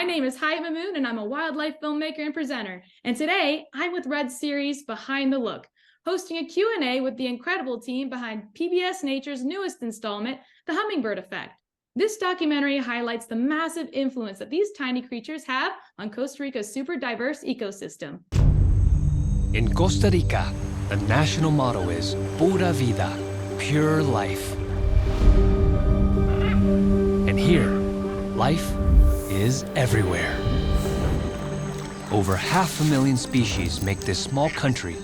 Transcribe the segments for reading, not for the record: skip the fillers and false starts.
name is Hyatt Mamoun, and I'm a wildlife filmmaker and presenter. And today, I'm with Red's series Behind the Look, hosting a Q&A with the incredible team behind PBS Nature's newest installment, The Hummingbird Effect. This documentary highlights the massive influence that these tiny creatures have on Costa Rica's super diverse ecosystem. In Costa Rica, the national motto is Pura Vida, pure life. And here, life is everywhere. Over 500,000 species make this small country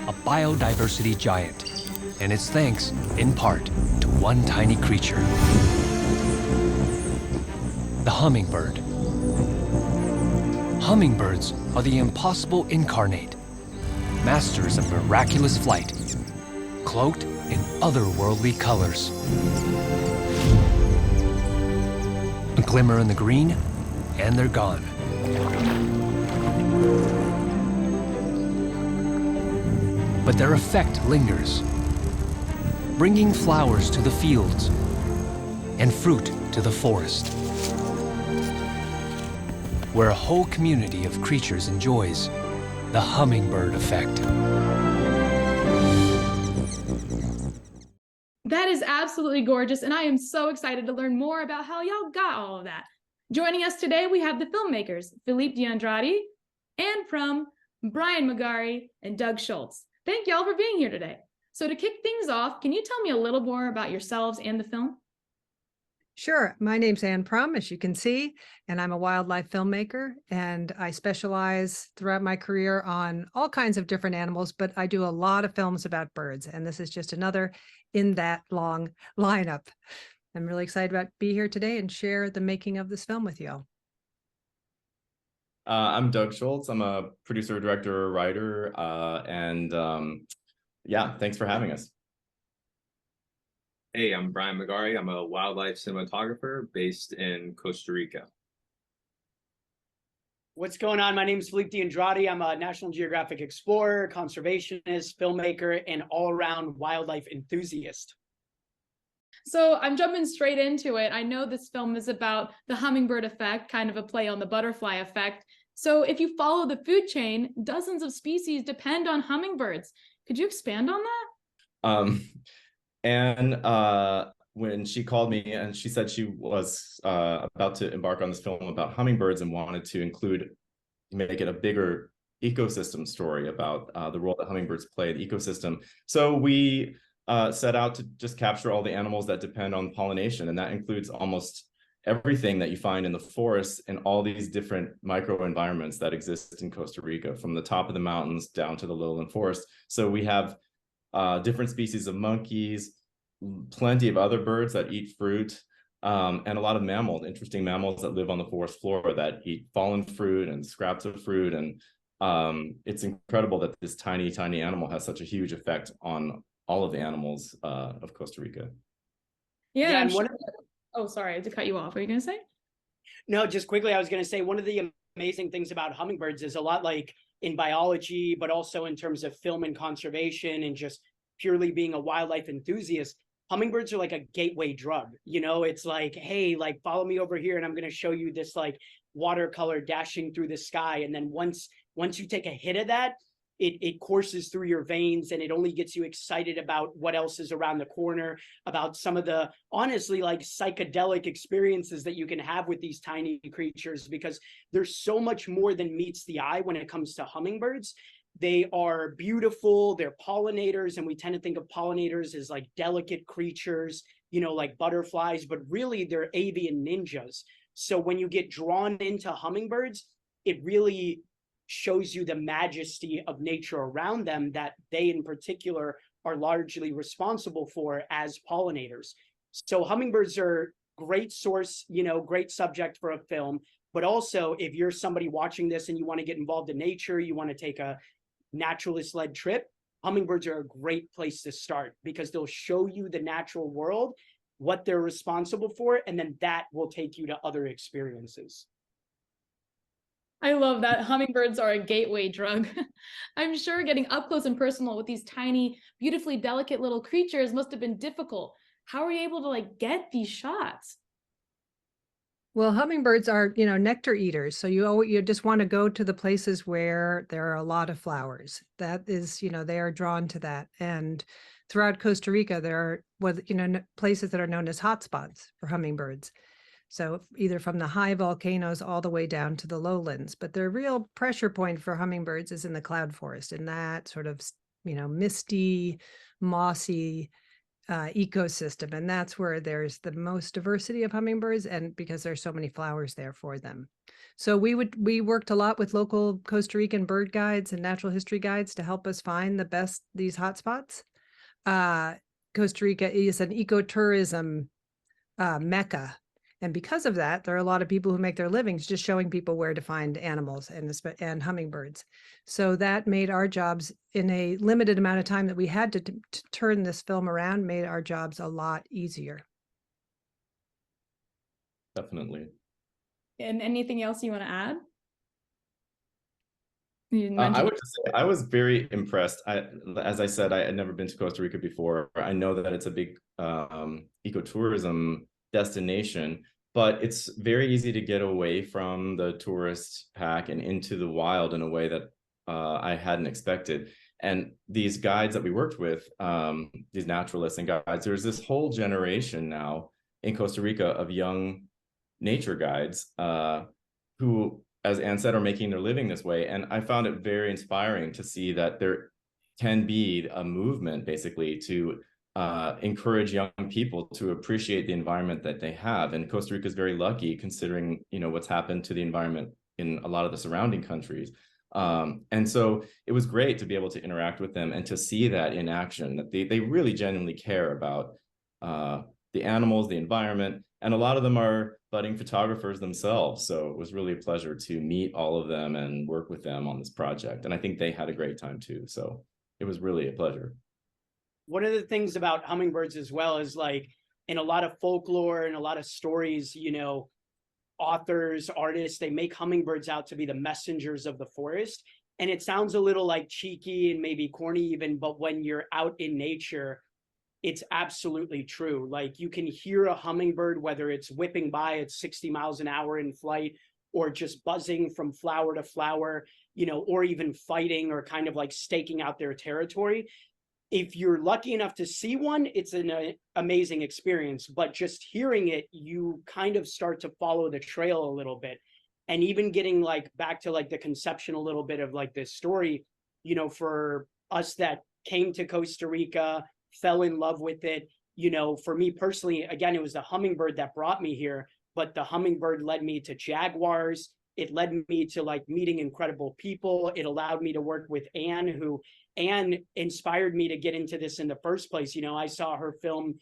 a biodiversity giant, and it's thanks, in part, to one tiny creature, the hummingbird. Hummingbirds are the impossible incarnate, masters of miraculous flight, cloaked in otherworldly colors. A glimmer in the green, and they're gone. But their effect lingers, bringing flowers to the fields and fruit to the forest, where a whole community of creatures enjoys the hummingbird effect. That is absolutely gorgeous, and I am so excited to learn more about how y'all got all of that. Joining us today, we have the filmmakers, Filipe DeAndrade, Ann Prum, Brian Moghari, and Doug Shultz. Thank y'all for being here today. So to kick things off, can you tell me a little more about yourselves and the film? Sure. My name's Ann Prum, as you can see, and I'm a wildlife filmmaker, and I specialize throughout my career on all kinds of different animals, but I do a lot of films about birds, and this is just another in that long lineup. I'm really excited about be here today and share the making of this film with you all. I'm Doug Shultz. I'm a producer, director, writer, yeah, thanks for having us. Hey, I'm Brian Moghari. I'm a wildlife cinematographer based in Costa Rica. What's going on? My name is Filipe DeAndrade. I'm a National Geographic explorer, conservationist, filmmaker, and all-around wildlife enthusiast. So I'm jumping straight into it. I know this film is about the hummingbird effect, kind of a play on the butterfly effect. So if you follow the food chain, dozens of species depend on hummingbirds. Could you expand on that? And when she called me and she said she was about to embark on this film about hummingbirds and wanted to make it a bigger ecosystem story about the role that hummingbirds play in the ecosystem. So we set out to just capture all the animals that depend on pollination, and that includes almost everything that you find in the forest and all these different microenvironments that exist in Costa Rica, from the top of the mountains down to the lowland forest. So we have different species of monkeys, plenty of other birds that eat fruit, and a lot of interesting mammals that live on the forest floor that eat fallen fruit and scraps of fruit. And it's incredible that this tiny, tiny animal has such a huge effect on all of the animals of Costa Rica. Yeah, and oh, sorry to cut you off. What are you going to say? No, just quickly, I was going to say one of the amazing things about hummingbirds is a lot like in biology, but also in terms of film and conservation and just purely being a wildlife enthusiast. Hummingbirds are like a gateway drug. You know, it's like, hey, like follow me over here and I'm going to show you this like watercolor dashing through the sky. And then once you take a hit of that, it courses through your veins and it only gets you excited about what else is around the corner, about some of the honestly like psychedelic experiences that you can have with these tiny creatures, because there's so much more than meets the eye when it comes to hummingbirds. They are beautiful, they're pollinators, and we tend to think of pollinators as like delicate creatures, you know, like butterflies, but really they're avian ninjas. So when you get drawn into hummingbirds, it really shows you the majesty of nature around them that they in particular are largely responsible for as pollinators. So hummingbirds are great source, you know, great subject for a film, but also if you're somebody watching this and you want to get involved in nature, you want to take a naturalist-led trip, hummingbirds are a great place to start because they'll show you the natural world, what they're responsible for, and then that will take you to other experiences. I love that. Hummingbirds are a gateway drug. I'm sure getting up close and personal with these tiny, beautifully delicate little creatures must have been difficult. How are you able to like get these shots? Well, hummingbirds are, nectar eaters. So you just want to go to the places where there are a lot of flowers. That is, they are drawn to that. And throughout Costa Rica, there are places that are known as hotspots for hummingbirds. So either from the high volcanoes all the way down to the lowlands. But the real pressure point for hummingbirds is in the cloud forest, in that sort of, misty, mossy ecosystem. And that's where there's the most diversity of hummingbirds, and because there's so many flowers there for them. So we worked a lot with local Costa Rican bird guides and natural history guides to help us find these hotspots. Costa Rica is an ecotourism mecca. And because of that, there are a lot of people who make their livings just showing people where to find animals and hummingbirds. So that made our jobs, in a limited amount of time that we had to turn this film around, made our jobs a lot easier. Definitely. And anything else you want to add? I would just say I was very impressed. As I said, I had never been to Costa Rica before. I know that it's a big ecotourism destination, but it's very easy to get away from the tourist pack and into the wild in a way that I hadn't expected. And these guides that we worked with, these naturalists and guides, there's this whole generation now in Costa Rica of young nature guides who, as Ann said, are making their living this way. And I found it very inspiring to see that there can be a movement basically to encourage young people to appreciate the environment that they have. And Costa Rica is very lucky, considering what's happened to the environment in a lot of the surrounding countries. And so it was great to be able to interact with them and to see that in action, that they really genuinely care about the animals, the environment, and a lot of them are budding photographers themselves. So it was really a pleasure to meet all of them and work with them on this project. And I think they had a great time too. So it was really a pleasure. One of the things about hummingbirds as well is, like, in a lot of folklore and a lot of stories, authors, artists, they make hummingbirds out to be the messengers of the forest. And it sounds a little like cheeky and maybe corny even, but when you're out in nature, it's absolutely true. Like, you can hear a hummingbird, whether it's whipping by at 60 miles an hour in flight, or just buzzing from flower to flower, or even fighting or kind of like staking out their territory. If you're lucky enough to see one, it's an amazing experience, but just hearing it, you kind of start to follow the trail a little bit. And even getting like back to like the conception a little bit of like this story, for us that came to Costa Rica, fell in love with it, for me personally, again, it was the hummingbird that brought me here, but the hummingbird led me to jaguars. It led me to like meeting incredible people. It allowed me to work with Ann, who inspired me to get into this in the first place. I saw her film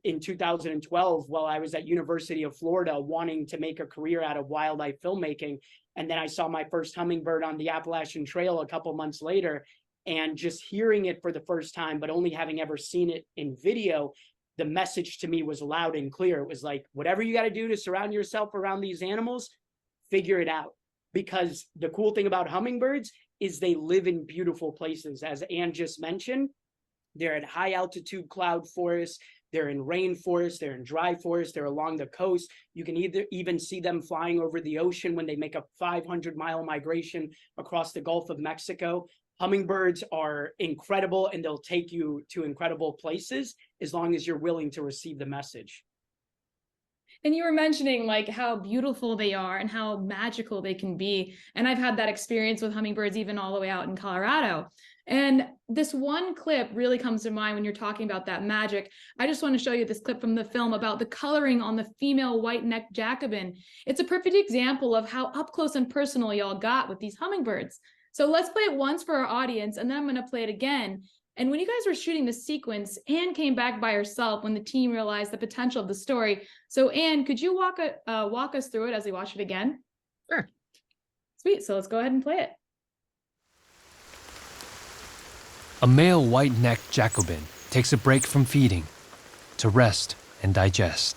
in 2012 while I was at University of Florida, wanting to make a career out of wildlife filmmaking. And then I saw my first hummingbird on the Appalachian Trail a couple months later, and just hearing it for the first time, but only having ever seen it in video, the message to me was loud and clear. It was like, whatever you got to do to surround yourself around these animals, figure it out. Because the cool thing about hummingbirds is they live in beautiful places. As Ann just mentioned, they're at high altitude cloud forests, they're in rainforest, they're in dry forest, they're along the coast. You can even see them flying over the ocean when they make a 500-mile migration across the Gulf of Mexico. Hummingbirds are incredible, and they'll take you to incredible places as long as you're willing to receive the message. And you were mentioning like how beautiful they are and how magical they can be. And I've had that experience with hummingbirds even all the way out in Colorado. And this one clip really comes to mind when you're talking about that magic. I just want to show you this clip from the film about the coloring on the female white-necked Jacobin. It's a perfect example of how up close and personal y'all got with these hummingbirds. So let's play it once for our audience, and then I'm going to play it again. And when you guys were shooting the sequence, Ann came back by herself when the team realized the potential of the story. So Ann, could you walk us through it as we watch it again? Sure. Sweet. So let's go ahead and play it. A male white-necked Jacobin takes a break from feeding to rest and digest.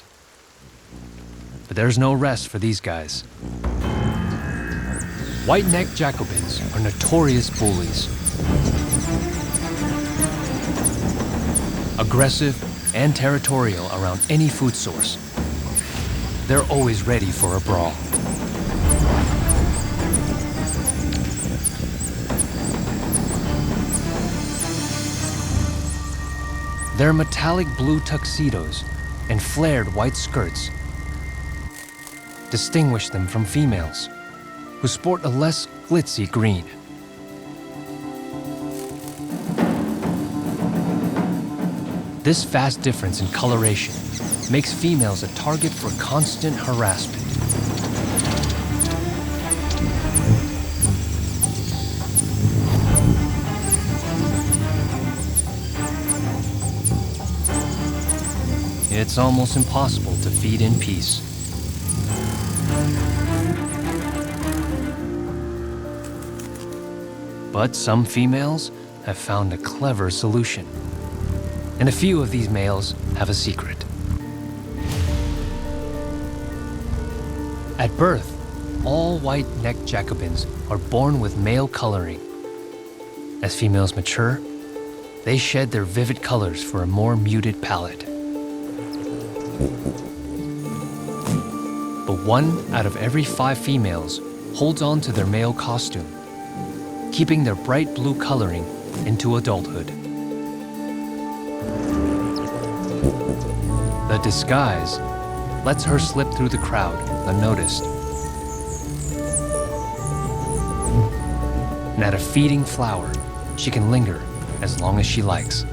But there's no rest for these guys. White-necked Jacobins are notorious bullies. Aggressive and territorial around any food source. they're always ready for a brawl. Their metallic blue tuxedos and flared white skirts distinguish them from females, who sport a less glitzy green. This vast difference in coloration makes females a target for constant harassment. It's almost impossible to feed in peace. But some females have found a clever solution. And a few of these males have a secret. At birth, all white-necked Jacobins are born with male coloring. As females mature, they shed their vivid colors for a more muted palette. But 1 out of every 5 females holds on to their male costume, keeping their bright blue coloring into adulthood. The disguise lets her slip through the crowd unnoticed. And at a feeding flower, she can linger as long as she likes.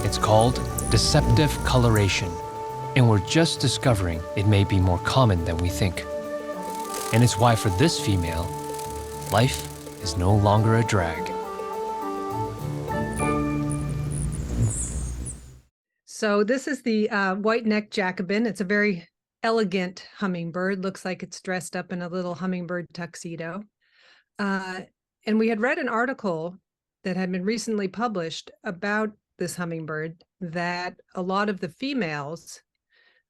It's called deceptive coloration, and we're just discovering it may be more common than we think. And it's why for this female, life is no longer a drag. So this is the white-necked Jacobin. It's a very elegant hummingbird. Looks like it's dressed up in a little hummingbird tuxedo. And we had read an article that had been recently published about this hummingbird, that a lot of the females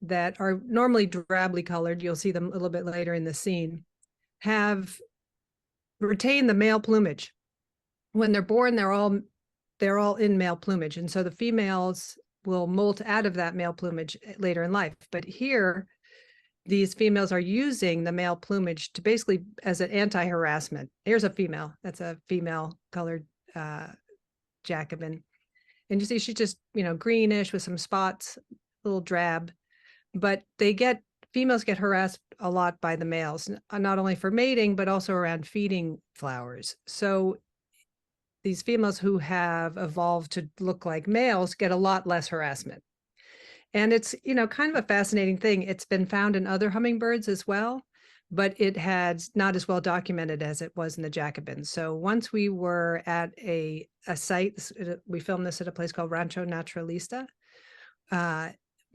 that are normally drably colored, you'll see them a little bit later in the scene, have retained the male plumage. When they're born, they're all in male plumage. And so the females will molt out of that male plumage later in life. But here, these females are using the male plumage to basically as an anti-harassment. Here's a female. That's a female colored Jacobin. And you see she's just, greenish with some spots, a little drab. But females get harassed a lot by the males, not only for mating, but also around feeding flowers. So these females who have evolved to look like males get a lot less harassment. And it's, kind of a fascinating thing. It's been found in other hummingbirds as well, but it had not as well documented as it was in the Jacobins. So once we were at a site, we filmed this at a place called Rancho Naturalista.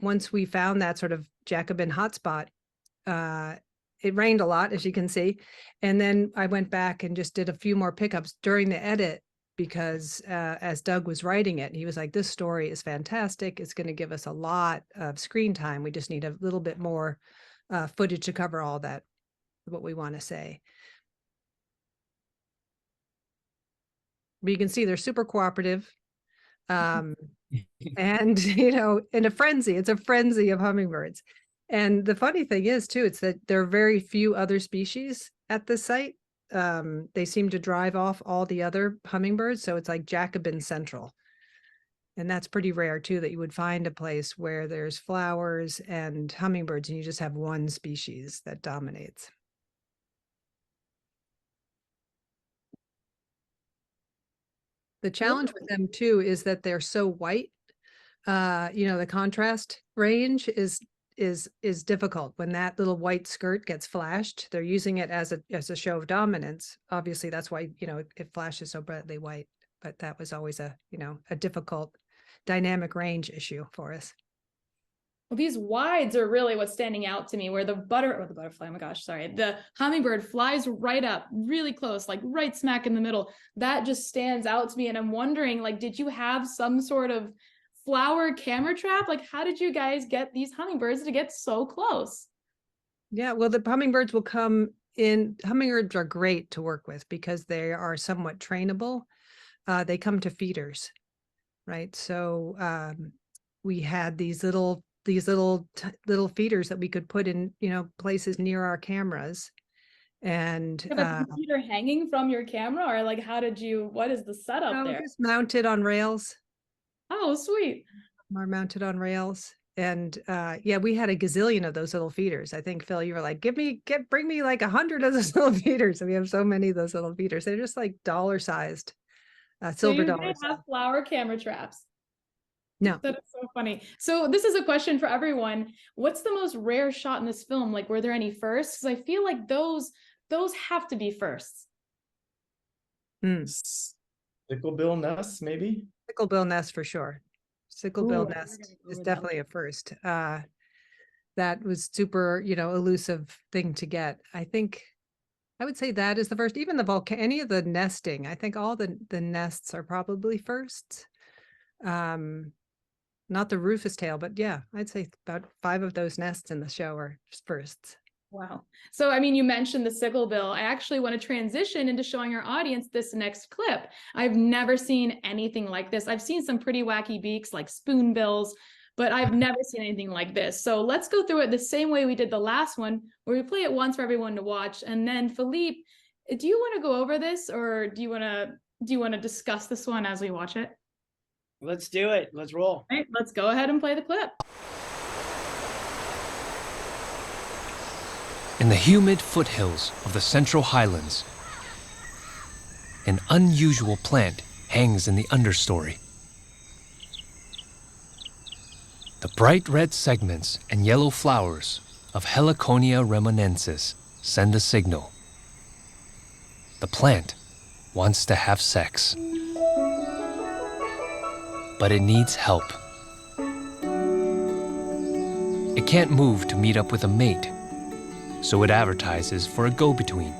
Once we found that sort of Jacobin hotspot, it rained a lot, as you can see. And then I went back and just did a few more pickups during the edit, because as Doug was writing it, he was like, this story is fantastic. It's going to give us a lot of screen time. We just need a little bit more footage to cover all that, what we want to say. But you can see they're super cooperative. And, in a frenzy, it's a frenzy of hummingbirds. And the funny thing is, too, it's that there are very few other species at this site. They seem to drive off all the other hummingbirds. So it's like Jacobin Central. And that's pretty rare, too, that you would find a place where there's flowers and hummingbirds and you just have one species that dominates. The challenge with them, too, is that they're so white. The contrast range is difficult. When that little white skirt gets flashed, they're using it as a show of dominance. Obviously, that's why it flashes so brightly white. But that was always a difficult dynamic range issue for us. Well, these wides are really what's standing out to me, where the butterfly, oh my gosh, sorry, the hummingbird flies right up, really close, like right smack in the middle. That just stands out to me. And I'm wondering, did you have some sort of flower camera trap? How did you guys get these hummingbirds to get so close? Yeah, well, the hummingbirds will come in. Hummingbirds are great to work with because they are somewhat trainable. They come to feeders. right? So we had these little little feeders that we could put in, places near our cameras. And You have a computer hanging from your camera, or like, what is the setup there? just mounted on rails. Oh, sweet. Are mounted on rails. And yeah, we had a gazillion of those little feeders. I think, Phil, you were like, bring me like 100 of those little feeders. And we have so many of those little feeders. They're just like dollar-sized, So silver you dollar didn't have sized. flower camera traps. No. That is so funny. So this is a question for everyone. What's the most rare shot in this film? Like, were there any firsts? Because I feel like those have to be firsts. Sicklebill nests, maybe? Sicklebill nest for sure. Sicklebill Ooh, nest is definitely a first. That was super, elusive thing to get. I think I would say that is the first. Even the any of the nesting, I think all the nests are probably firsts. Not the rufous tail, but yeah, I'd say about 5 of those nests in the show are just firsts. Wow. So, I mean, you mentioned the sicklebill. I actually want to transition into showing our audience this next clip. I've never seen anything like this. I've seen some pretty wacky beaks like spoonbills, but I've never seen anything like this. So let's go through it the same way we did the last one, where we play it once for everyone to watch. And then Filipe, do you want to go over this, or do you want to discuss this one as we watch it? Let's do it. Let's roll. All right, let's go ahead and play the clip. In the humid foothills of the Central Highlands, an unusual plant hangs in the understory. The bright red segments and yellow flowers of Heliconia remonensis send a signal. The plant wants to have sex, but it needs help. It can't move to meet up with a mate, so it advertises for a go-between.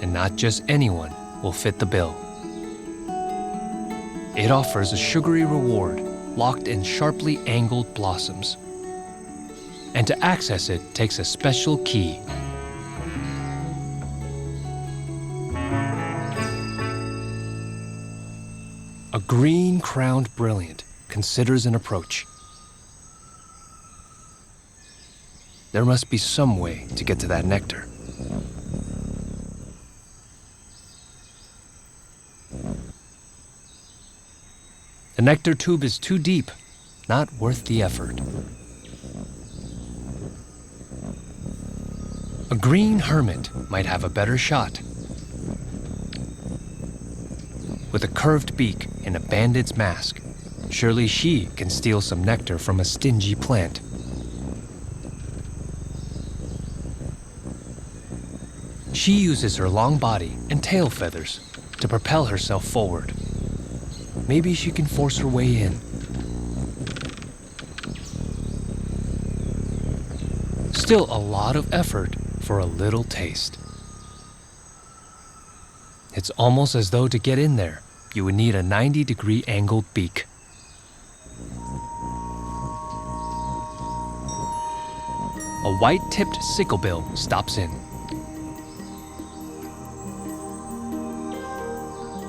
And not just anyone will fit the bill. It offers a sugary reward locked in sharply angled blossoms. And to access it takes a special key. A green-crowned brilliant considers an approach. There must be some way to get to that nectar. The nectar tube is too deep, not worth the effort. A green hermit might have a better shot. With a curved beak and a bandit's mask, surely she can steal some nectar from a stingy plant. She uses her long body and tail feathers to propel herself forward. Maybe she can force her way in. Still a lot of effort for a little taste. It's almost as though to get in there, you would need a 90-degree angled beak. A white-tipped sicklebill stops in.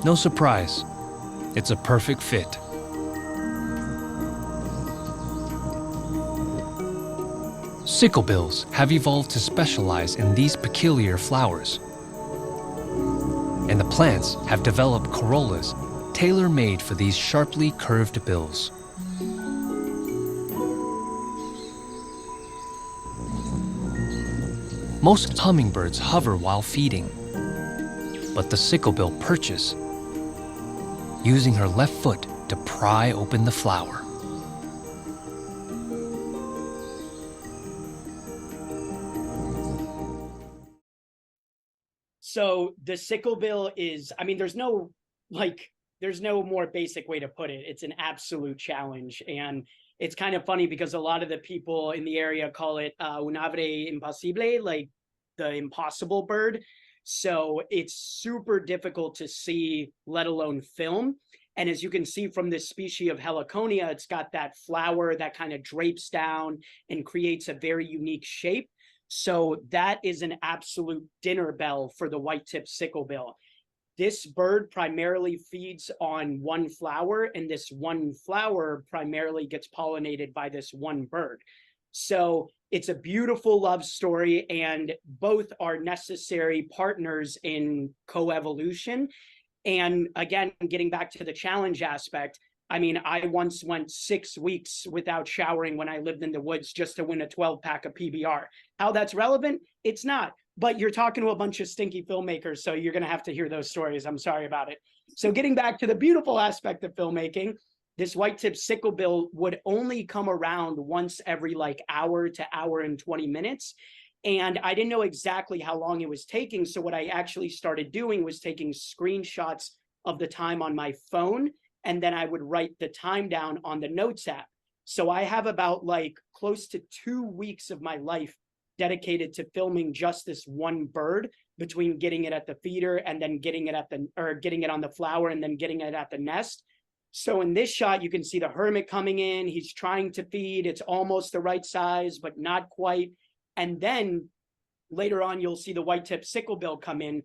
No surprise, it's a perfect fit. Sicklebills have evolved to specialize in these peculiar flowers. And the plants have developed corollas tailor-made for these sharply curved bills. Most hummingbirds hover while feeding, but the sicklebill perches, using her left foot to pry open the flower. So the sicklebill is, I mean, there's no more basic way to put it. It's an absolute challenge. And it's kind of funny because a lot of the people in the area call it un ave impossible, like the impossible bird. So it's super difficult to see, let alone film. And as you can see from this species of Heliconia, it's got that flower that kind of drapes down and creates a very unique shape. So that is an absolute dinner bell for the white-tipped sicklebill. this bird primarily feeds on one flower, and this one flower primarily gets pollinated by this one bird. So it's a beautiful love story, and both are necessary partners in coevolution. And again, getting back to the challenge aspect, I mean, I once went 6 weeks without showering when I lived in the woods just to win a 12-pack of PBR. How that's relevant? It's not. But you're talking to a bunch of stinky filmmakers, so you're going to have to hear those stories. I'm sorry about it. So getting back to the beautiful aspect of filmmaking, this white-tipped sicklebill would only come around once every like hour to hour and 20 minutes. And I didn't know exactly how long it was taking. So what I actually started doing was taking screenshots of the time on my phone, and then I would write the time down on the notes app. So I have about like close to 2 weeks of my life dedicated to filming just this one bird, between getting it at the feeder and then getting it getting it on the flower and then getting it at the nest. So in this shot, you can see the hermit coming in. He's trying to feed. It's almost the right size, but not quite. And then later on, you'll see the white-tipped sicklebill come in.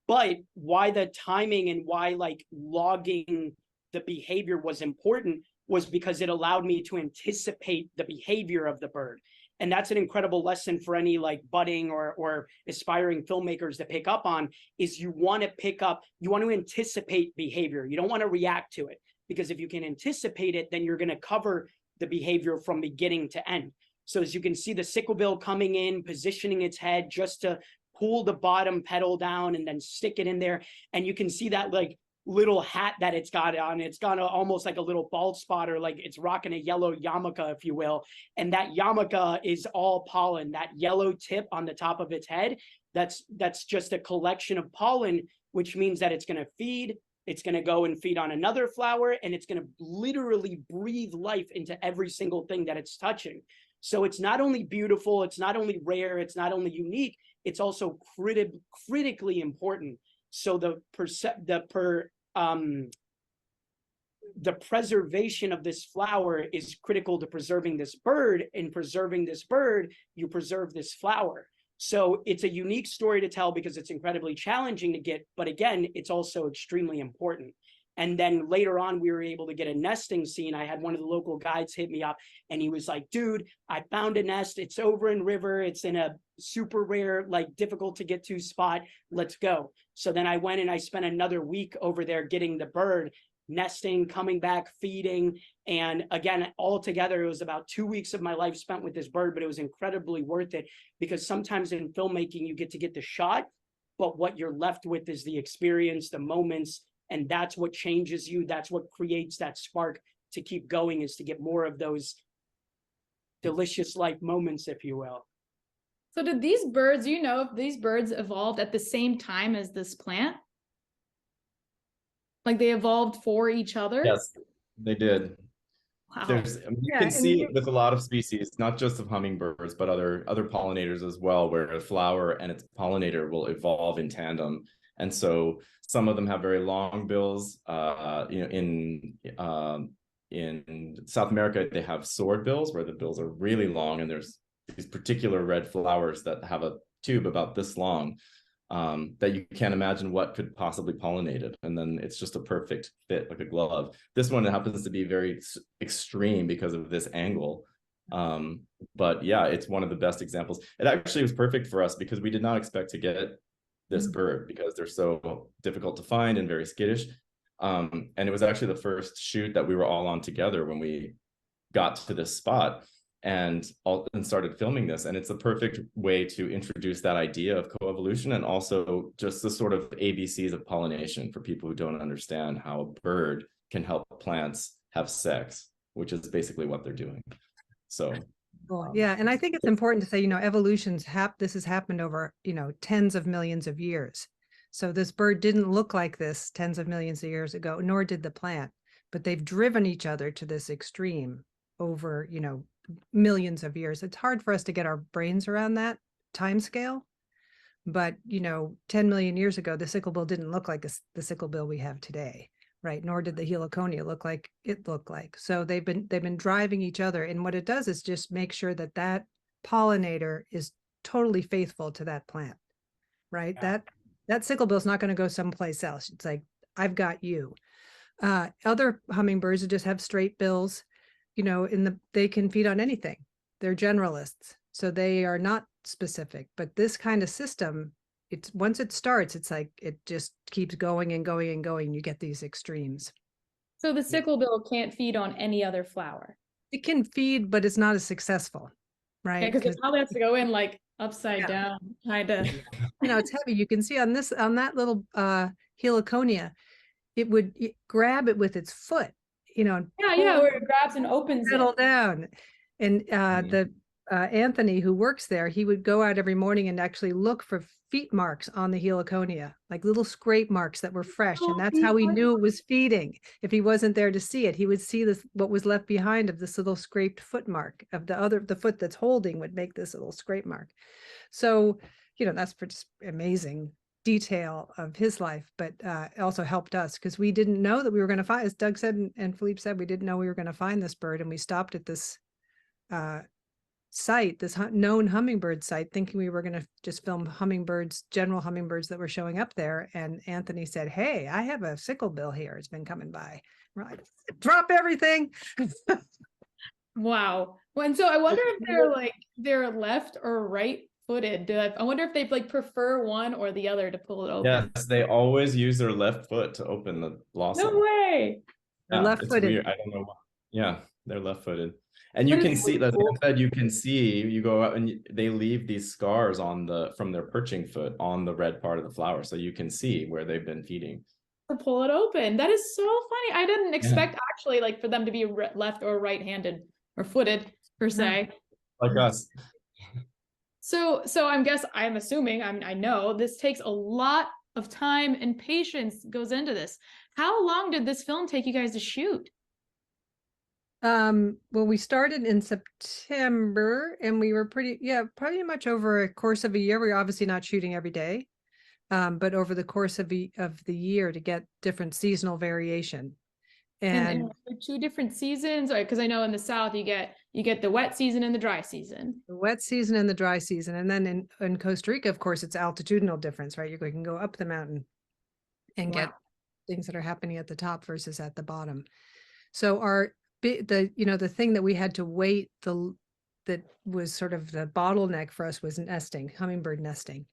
But why the timing and why like logging the behavior was important was because it allowed me to anticipate the behavior of the bird. And that's an incredible lesson for any like budding or aspiring filmmakers to pick up on, is you want to anticipate behavior. You don't want to react to it, because if you can anticipate it, then you're going to cover the behavior from beginning to end. So as you can see the sicklebill coming in, positioning its head just to pull the bottom petal down and then stick it in there. And you can see that like little hat that it's got on. It's got almost like a little bald spot, or like it's rocking a yellow yarmulke, if you will. And that yarmulke is all pollen. That yellow tip on the top of its head, that's just a collection of pollen, which means that it's going to feed. It's going to go and feed on another flower, and it's going to literally breathe life into every single thing that it's touching. So it's not only beautiful, it's not only rare, it's not only unique, it's also critically important. So the preservation of this flower is critical to preserving this bird. In preserving this bird, you preserve this flower. So it's a unique story to tell because it's incredibly challenging to get, but again, it's also extremely important. And then later on, we were able to get a nesting scene. I had one of the local guides hit me up, and he was like, dude, I found a nest. It's over in River. It's in a super rare, like difficult to get to spot. Let's go. So then I went and I spent another week over there getting the bird, nesting, coming back, feeding. And again, altogether, it was about 2 weeks of my life spent with this bird, but it was incredibly worth it, because sometimes in filmmaking, you get to get the shot, but what you're left with is the experience, the moments. And that's what changes you. That's what creates that spark to keep going, is to get more of those delicious life moments, if you will. So did these birds, you know, if these birds evolved at the same time as this plant? Like they evolved for each other? Yes, they did. Wow. You can see it with a lot of species, not just of hummingbirds, but other pollinators as well, where a flower and its pollinator will evolve in tandem. And so some of them have very long bills. In South America, they have sword bills, where the bills are really long, and there's these particular red flowers that have a tube about this long, that you can't imagine what could possibly pollinate it. And then it's just a perfect fit, like a glove. This one happens to be very extreme because of this angle. But yeah, it's one of the best examples. It actually was perfect for us because we did not expect to get this bird, because they're so difficult to find and very skittish. And it was actually the first shoot that we were all on together when we got to this spot and started filming this. And it's a perfect way to introduce that idea of coevolution, and also just the sort of ABCs of pollination for people who don't understand how a bird can help plants have sex, which is basically what they're doing. So yeah, and I think it's important to say, this has happened over, tens of millions of years. So this bird didn't look like this tens of millions of years ago, nor did the plant, but they've driven each other to this extreme over, millions of years. It's hard for us to get our brains around that time scale, but 10 million years ago, the sicklebill didn't look like the sicklebill we have today. Right, nor did the heliconia look like it looked like. So they've been driving each other, and what it does is just make sure that pollinator is totally faithful to that plant, right? Yeah. that sickle bill is not going to go someplace else. It's like, I've got you. Other hummingbirds that just have straight bills, they can feed on anything. They're generalists, so they are not specific. But this kind of system, once it starts, it's like it just keeps going and going and going. You get these extremes. So the sicklebill can't feed on any other flower. It can feed, but it's not as successful, right? Yeah, because it probably has to go in like upside down, kind of. It's heavy. You can see on that little heliconia, it would grab it with its foot, and where it grabs and opens settle it. down. And the Anthony, who works there, he would go out every morning and actually look for feet marks on the heliconia, like little scrape marks that were fresh. And that's how he knew it was feeding. If he wasn't there to see it, he would see what was left behind of this little scraped foot mark of the foot that's holding would make this little scrape mark. So, that's just amazing detail of his life, but it also helped us because we didn't know that we were going to find, as Doug said and Filipe said, we didn't know we were going to find this bird. And we stopped at this site, this known hummingbird site, thinking we were going to just film general hummingbirds that were showing up there. And Anthony said, "Hey, I have a sicklebill here. It's been coming by." We're like, drop everything. Wow. Well, and so I wonder if they're left or right footed. I wonder if they prefer one or the other to pull it open. Yes, they always use their left foot to open the blossom. No way. They're left-footed. Weird. I don't know why. Yeah, they're left-footed. And you can see that you go out and they leave these scars from their perching foot on the red part of the flower. So you can see where they've been feeding. To pull it open. That is so funny. I didn't expect actually for them to be left or right-handed or footed per se. Like us. So I'm assuming, I know this takes a lot of time and patience goes into this. How long did this film take you guys to shoot? Well, we started in September and we were pretty much over a course of a year. We're obviously not shooting every day, but over the course of the year to get different seasonal variation. And 2 different seasons, because I know in the South you get the wet season and the dry season. The wet season and the dry season. And then in Costa Rica, of course, it's altitudinal difference, right? You can go up the mountain and get things that are happening at the top versus at the bottom. So the thing that we had to wait, that was sort of the bottleneck for us was nesting, hummingbird nesting,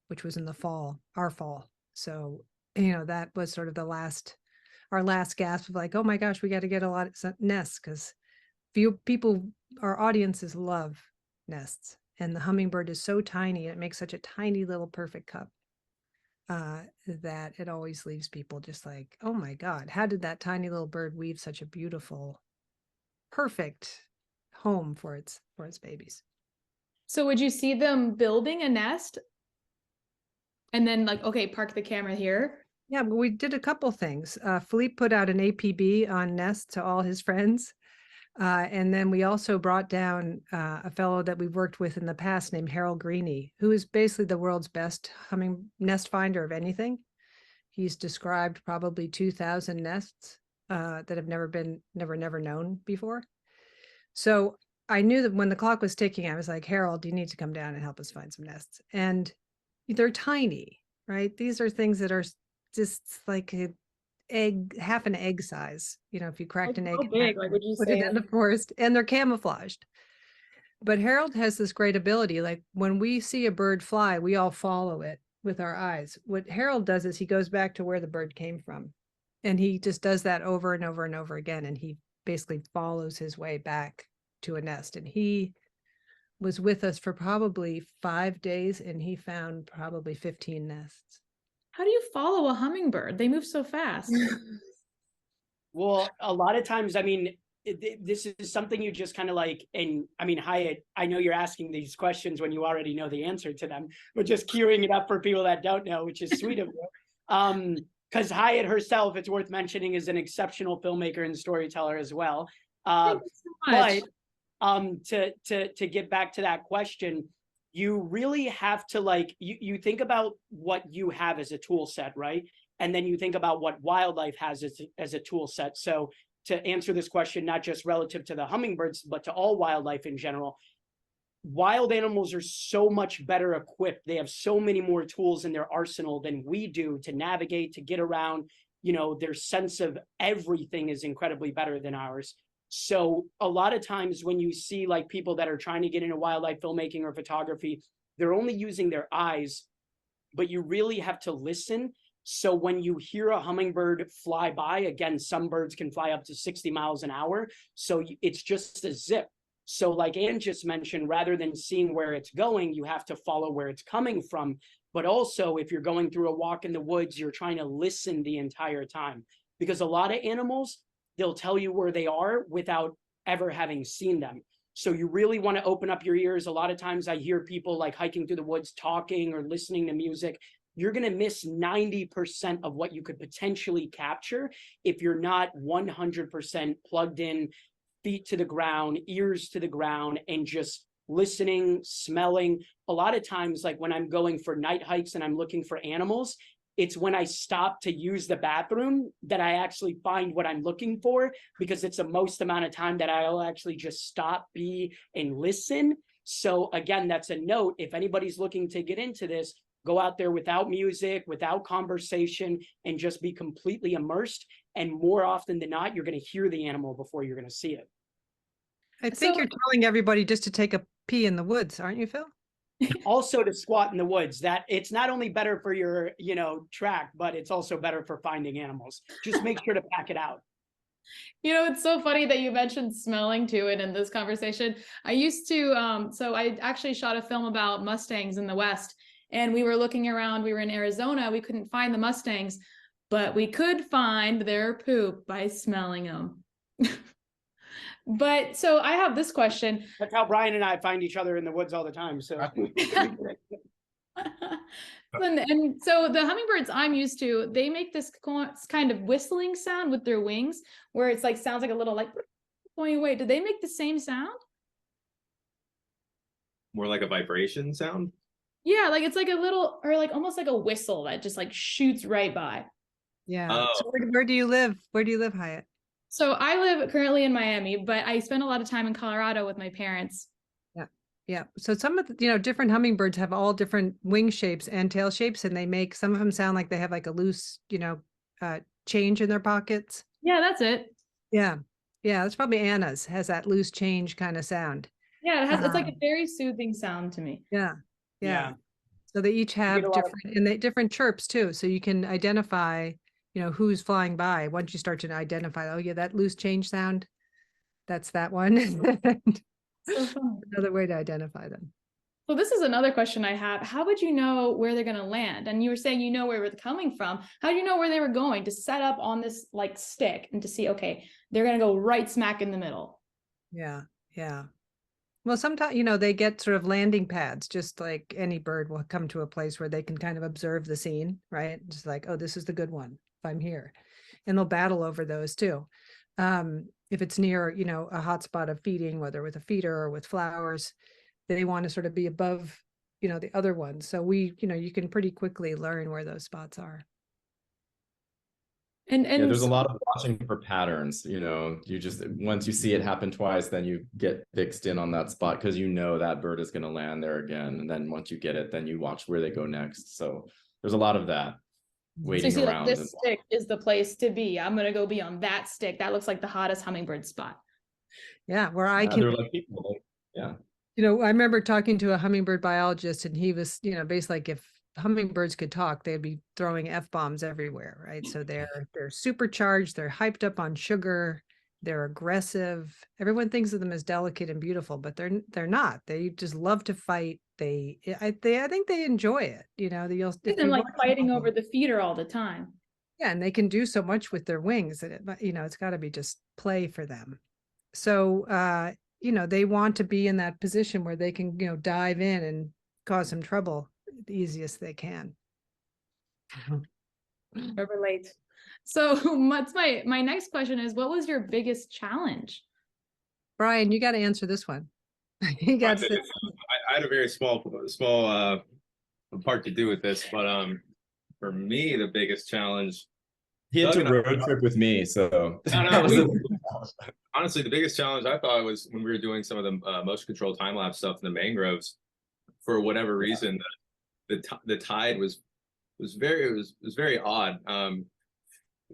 which was in the fall, our fall. So, that was sort of our last gasp of like, oh my gosh, we got to get a lot of nests because our audiences love nests, and the hummingbird is so tiny. It makes such a tiny little perfect cup that it always leaves people just like, oh my God, how did that tiny little bird weave such a beautiful, perfect home for its babies? So would you see them building a nest and then okay, park the camera here? Yeah, but we did a couple things. Filipe put out an APB on nests to all his friends. And then we also brought down a fellow that we've worked with in the past named Harold Greene, who is basically the world's best nest finder of anything. He's described probably 2,000 nests that have never known before. So I knew that when the clock was ticking, I was like, Harold, you need to come down and help us find some nests. And they're tiny, right? These are things that are just like half an egg size. If you cracked an egg, big, would you put say it in the forest, and they're camouflaged. But Harold has this great ability. Like when we see a bird fly, we all follow it with our eyes. What Harold does is he goes back to where the bird came from, and he just does that over and over and over again. And he basically follows his way back to a nest. And he was with us for probably 5 days, and he found probably 15 nests. How do you follow a hummingbird? They move so fast. Well, a lot of times, this is something you just kind of Hyatt, I know you're asking these questions when you already know the answer to them, but just queuing it up for people that don't know, which is sweet of you. Because Hyatt herself, it's worth mentioning, is an exceptional filmmaker and storyteller as well. Thank you so much. But to get back to that question, you really have to you think about what you have as a tool set, right? And then you think about what wildlife has as a tool set. So to answer this question, not just relative to the hummingbirds, but to all wildlife in general, wild animals are so much better equipped. They have so many more tools in their arsenal than we do to navigate, to get around. You know, their sense of everything is incredibly better than ours. So a lot of times when you see like people that are trying to get into wildlife filmmaking or photography, they're only using their eyes, but you really have to listen. So when you hear a hummingbird fly by, again, some birds can fly up to 60 miles an hour. So it's just a zip. So like Ann just mentioned, rather than seeing where it's going, you have to follow where it's coming from. But also, if you're going through a walk in the woods, you're trying to listen the entire time, because a lot of animals, they'll tell you where they are without ever having seen them. So you really want to open up your ears. A lot of times I hear people like hiking through the woods, talking or listening to music. You're going to miss 90% of what you could potentially capture if you're not 100% plugged in, feet to the ground, ears to the ground, and just listening, smelling. A lot of times, like when I'm going for night hikes and I'm looking for animals, it's when I stop to use the bathroom that I actually find what I'm looking for, because it's the most amount of time that I'll actually just stop, be, and listen. So again, that's a note. If anybody's looking to get into this, go out there without music, without conversation, and just be completely immersed. And more often than not, you're going to hear the animal before you're going to see it. I think you're telling everybody just to take a pee in the woods, aren't you, Phil? Also to squat in the woods. That it's not only better for your, track, but it's also better for finding animals. Just make sure to pack it out. You know, it's so funny that you mentioned smelling too, and in this conversation, I used to, so I actually shot a film about Mustangs in the West, and we were looking around, we were in Arizona, we couldn't find the Mustangs, but we could find their poop by smelling them. But so I have this question. That's how Brian and I find each other in the woods all the time. So And so the hummingbirds I'm used to, they make this kind of whistling sound with their wings, where it's like sounds like a little like going away. Do they make the same sound? More like a vibration sound? Yeah, like it's like a little, or like almost like a whistle that just like shoots right by. Yeah. Oh. So where do you live? Where do you live, Hyatt? So I live currently in Miami, but I spend a lot of time in Colorado with my parents. Yeah. So some of the, different hummingbirds have all different wing shapes and tail shapes, and they make some of them sound like they have like a loose, change in their pockets. Yeah, that's it. Yeah. Yeah. That's probably Anna's, has that loose change kind of sound. Yeah, it's like a very soothing sound to me. Yeah. Yeah. Yeah. So they each have get a lot different, and they different chirps too. So you can identify, who's flying by. Once you start to identify, oh yeah, that loose change sound, that's that one. So fun. Another way to identify them. So this is another question I have. How would you know where they're going to land? And you were saying where they're coming from. How do you know where they were going to set up on this like stick and to see, okay, they're going to go right smack in the middle? Yeah. Yeah. Well, sometimes, they get sort of landing pads, just like any bird will come to a place where they can kind of observe the scene, right? Just like, oh, this is the good one if I'm here. And they'll battle over those too. If it's near, a hot spot of feeding, whether with a feeder or with flowers, they want to sort of be above, the other ones. So you can pretty quickly learn where those spots are. And yeah, there's a lot of watching for patterns. You just, once you see it happen twice, then you get fixed in on that spot because that bird is going to land there again. And then once you get it, then you watch where they go next. So there's a lot of that. Waiting so you see, around. like, this stick is the place to be. I'm gonna go be on that stick. That looks like the hottest hummingbird spot. Yeah, where I can. They're like people. Yeah. I remember talking to a hummingbird biologist, and he was, basically like, if hummingbirds could talk, they'd be throwing F-bombs everywhere, right? So they're supercharged, they're hyped up on sugar, they're aggressive. Everyone thinks of them as delicate and beautiful, but they're not. They just love to fight. I think they enjoy it. They're like fighting over the feeder all the time. Yeah, and they can do so much with their wings that it's got to be just play for them. So they want to be in that position where they can dive in and cause some trouble the easiest they can. I relate. So what's my next question is, what was your biggest challenge? Brian, you got to answer this one. You got to. I had a very small part to do with this, but for me, the biggest challenge He had Doug to and I- road trip with me, so No, that was honestly, the biggest challenge I thought was when we were doing some of the motion control time lapse stuff in the mangroves. For whatever reason, the tide was very odd.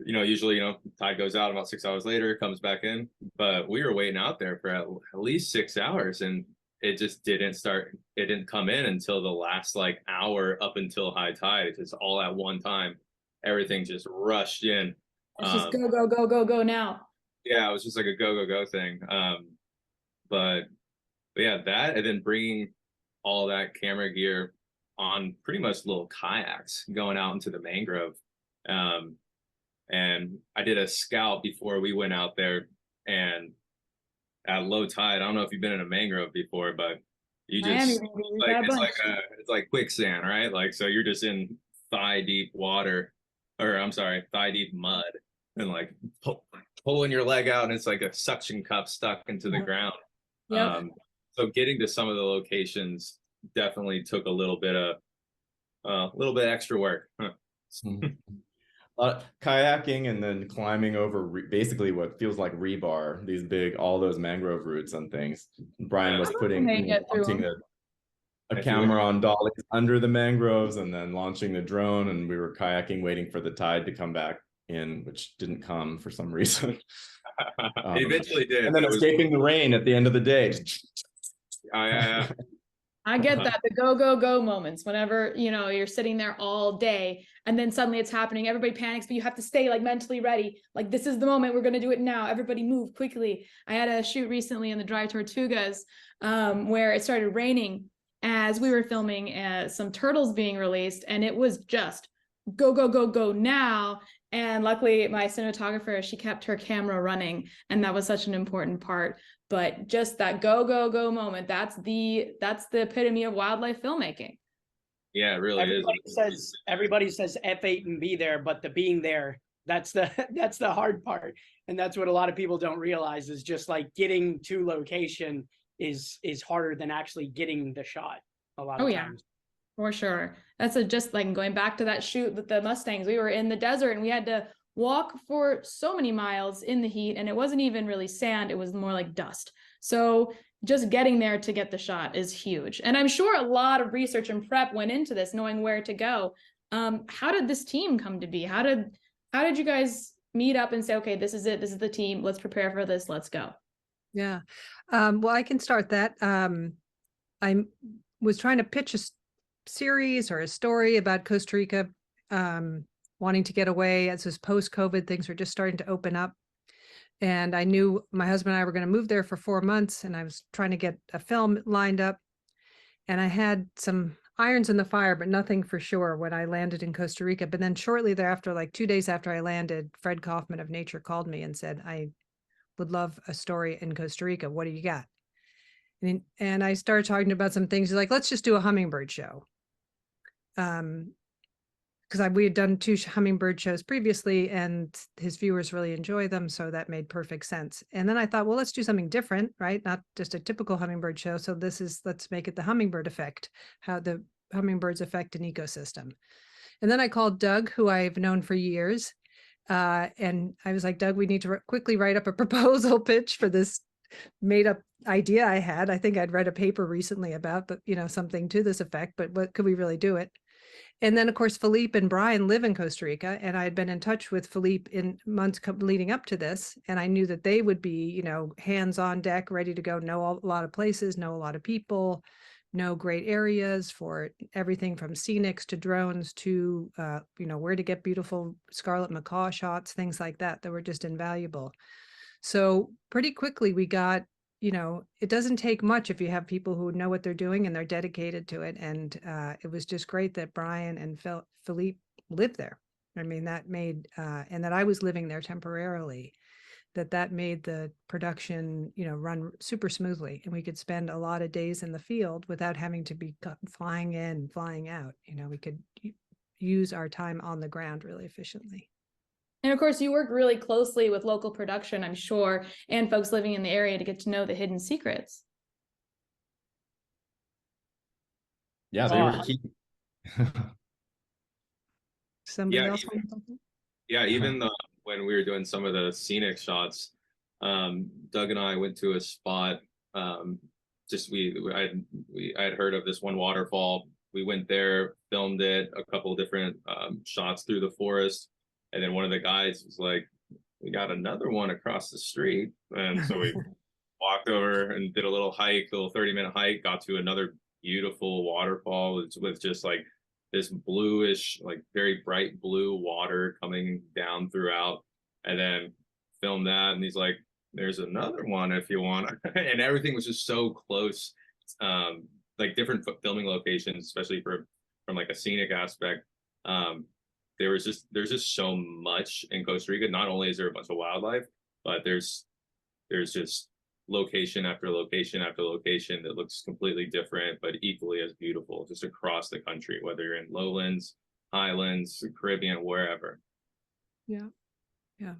Usually, tide goes out about 6 hours later, comes back in, but we were waiting out there for at least 6 hours, and it just didn't start. It didn't come in until the last like hour up until high tide. It's just all at one time. Everything just rushed in. It's just go, go, go, go, go now. Yeah, it was just like a go, go, go thing. But yeah, that, and then bringing all that camera gear on pretty much little kayaks going out into the mangrove. And I did a scout before we went out there, and at low tide, I don't know if you've been in a mangrove before, but you just it's like quicksand, right? Like, so you're just in thigh deep water, or I'm sorry, thigh deep mud, and like pulling your leg out, and it's like a suction cup stuck into the ground. Yep. So getting to some of the locations definitely took a little bit extra work. Kayaking and then climbing over basically what feels like rebar, these all those mangrove roots and things. Brian was mounting a camera on dollies under the mangroves and then launching the drone, and we were kayaking waiting for the tide to come back in, which didn't come for some reason. It eventually did. And then escaping the rain at the end of the day. Yeah. I get that, the go, go, go moments whenever, you're sitting there all day and then suddenly it's happening. Everybody panics, but you have to stay like mentally ready. Like, this is the moment, we're going to do it now. Everybody move quickly. I had a shoot recently in the Dry Tortugas where it started raining as we were filming some turtles being released, and it was just go, go, go, go now. And luckily my cinematographer, she kept her camera running, and that was such an important part. But just that go, go, go moment, that's the epitome of wildlife filmmaking. Yeah, it really is. Everybody says F8 and be there, but the being there, that's the hard part. And that's what a lot of people don't realize, is just like getting to location is harder than actually getting the shot a lot of times. For sure. That's just like going back to that shoot with the Mustangs. We were in the desert and we had to walk for so many miles in the heat, and it wasn't even really sand, it was more like dust. So just getting there to get the shot is huge. And I'm sure a lot of research and prep went into this, knowing where to go. How did this team come to be? How did you guys meet up and say, okay, this is it, this is the team, let's prepare for this, let's go? Yeah. Well, I can start that. I was trying to pitch a series or a story about Costa Rica, wanting to get away. As was post-COVID, things were just starting to open up. And I knew my husband and I were going to move there for 4 months, and I was trying to get a film lined up. And I had some irons in the fire, but nothing for sure when I landed in Costa Rica. But then shortly thereafter, like 2 days after I landed, Fred Kaufman of Nature called me and said, I would love a story in Costa Rica. What do you got? And I started talking about some things. He's like, let's just do a hummingbird show. Because we had done 2 hummingbird shows previously, and his viewers really enjoy them, so that made perfect sense. And then I thought, well, let's do something different, right? Not just a typical hummingbird show. So let's make it the Hummingbird Effect, how the hummingbirds affect an ecosystem. And then I called Doug, who I've known for years, and I was like, Doug, we need to quickly write up a proposal pitch for this made up idea I had. I think I'd read a paper recently about, something to this effect, but what could we really do it? And then, of course, Filipe and Brian live in Costa Rica, and I had been in touch with Filipe in months leading up to this, and I knew that they would be, hands on deck, ready to go, know a lot of places, know a lot of people, know great areas for everything from scenics to drones to, where to get beautiful scarlet macaw shots, things like that were just invaluable. So pretty quickly we got, it doesn't take much if you have people who know what they're doing and they're dedicated to it. And it was just great that Brian and Filipe lived there. I mean, that made, and that I was living there temporarily, that made the production, run super smoothly. And we could spend a lot of days in the field without having to be flying in, flying out. We could use our time on the ground really efficiently. And of course, you work really closely with local production, I'm sure, and folks living in the area to get to know the hidden secrets. Yeah, they were key. Somebody else want something? Yeah, even when we were doing some of the scenic shots, Doug and I went to a spot. Just I had heard of this one waterfall. We went there, filmed it, a couple of different shots through the forest, and then one of the guys was like, "We got another one across the street," and so we walked over and did a little hike, a little 30-minute hike, got to another beautiful waterfall with just like this bluish, like very bright blue water coming down throughout, and then filmed that. And he's like, "There's another one if you want." And everything was just so close, like different filming locations, especially from like a scenic aspect. There's just so much in Costa Rica. Not only is there a bunch of wildlife, but there's just location after location after location that looks completely different, but equally as beautiful, just across the country, whether you're in lowlands, highlands, Caribbean, wherever. Yeah. Yeah.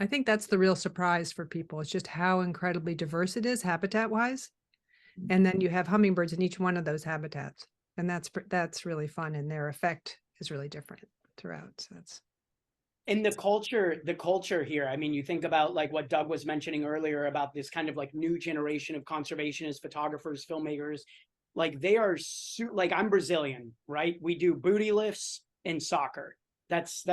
I think that's the real surprise for people. It's just how incredibly diverse it is habitat wise. And then you have hummingbirds in each one of those habitats. And that's really fun. And their effect is really different throughout. So that's. And the culture here, I mean, you think about like what Doug was mentioning earlier about this kind of like new generation of conservationists, photographers, filmmakers, like they are like, I'm Brazilian, right? We do booty lifts and soccer. That's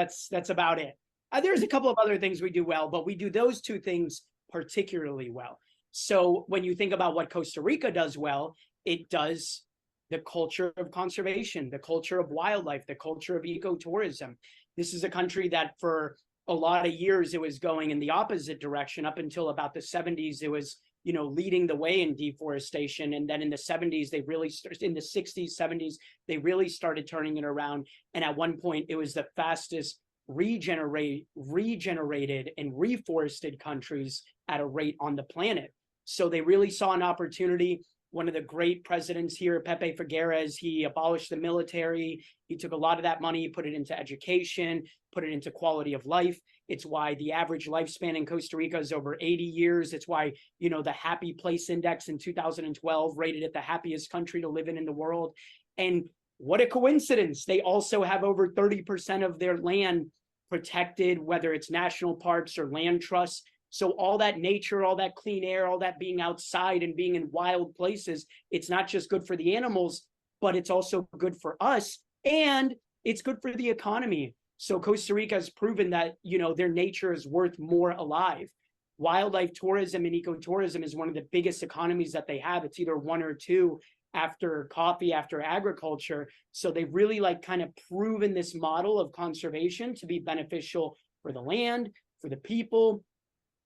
about it. There's a couple of other things we do well, but we do those two things particularly well. So when you think about what Costa Rica does well, it does the culture of conservation, the culture of wildlife, the culture of ecotourism. This is a country that for a lot of years, it was going in the opposite direction. Up until about the 70s, it was, leading the way in deforestation. And then in the 70s, in the 60s, 70s, they really started turning it around. And at one point, it was the fastest regenerated and reforested countries at a rate on the planet. So they really saw an opportunity. One of the great presidents here, Pepe Figueres, he abolished the military. He took a lot of that money, put it into education, put it into quality of life. It's why the average lifespan in Costa Rica is over 80 years. It's why, the Happy Place Index in 2012 rated it the happiest country to live in the world. And what a coincidence. They also have over 30% of their land protected, whether it's national parks or land trusts. So all that nature, all that clean air, all that being outside and being in wild places, it's not just good for the animals, but it's also good for us, and it's good for the economy. So Costa Rica has proven that, their nature is worth more alive. Wildlife tourism and ecotourism is one of the biggest economies that they have. It's either one or two after coffee, after agriculture. So they've really kind of proven this model of conservation to be beneficial for the land, for the people,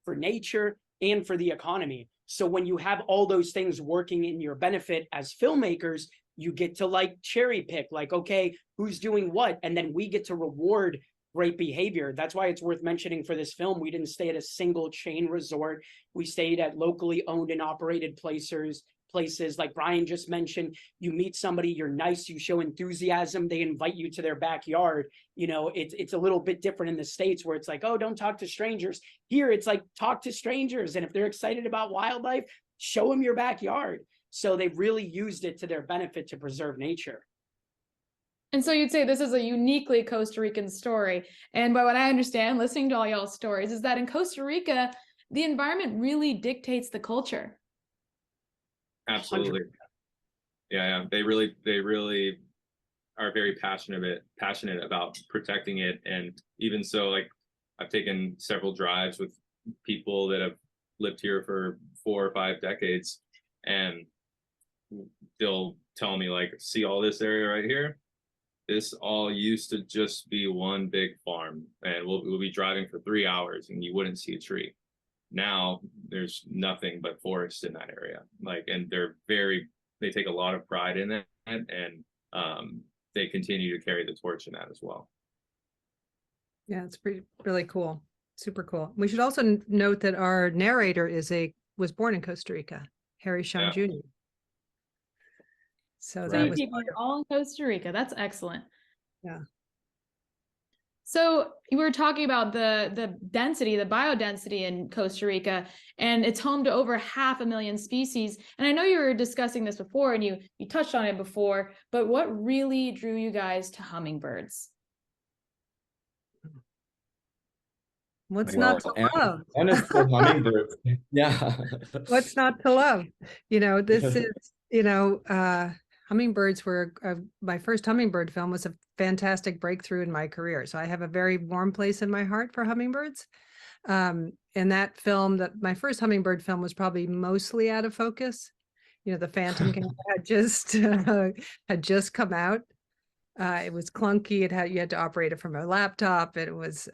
for nature, and for the economy. So when you have all those things working in your benefit as filmmakers, you get to cherry pick, okay, who's doing what? And then we get to reward great behavior. That's why it's worth mentioning for this film, we didn't stay at a single chain resort. We stayed at locally owned and operated places like Brian just mentioned. You meet somebody, you're nice, you show enthusiasm, they invite you to their backyard. It's a little bit different in the States where it's like, oh, don't talk to strangers. Here it's like, talk to strangers, and if they're excited about wildlife, show them your backyard. So they've really used it to their benefit to preserve nature. And so you'd say this is a uniquely Costa Rican story. And by what I understand, listening to all y'all's stories, is that in Costa Rica, the environment really dictates the culture. Absolutely. Yeah. They really are very passionate about protecting it. And even so, I've taken several drives with people that have lived here for 4 or 5 decades, and they'll tell me see all this area right here? This all used to just be one big farm, and we'll be driving for 3 hours and you wouldn't see a tree. Now there's nothing but forest in that area. And they take a lot of pride in that, and they continue to carry the torch in that as well. Yeah, it's really cool. Super cool. We should also note that our narrator was born in Costa Rica, Harry Shum Jr. So that was people are all in Costa Rica. That's excellent. Yeah. So you were talking about the density, the biodensity in Costa Rica, and it's home to over 500,000 species. And I know you were discussing this before, and you touched on it before, but what really drew you guys to hummingbirds? What's Well, not to love? and it's the hummingbirds. Yeah. What's not to love? This is, hummingbirds were my first hummingbird film was a fantastic breakthrough in my career. So I have a very warm place in my heart for hummingbirds. And that film, that my first hummingbird film, was probably mostly out of focus. The Phantom camera had just come out. It was clunky. You had to operate it from a laptop. It was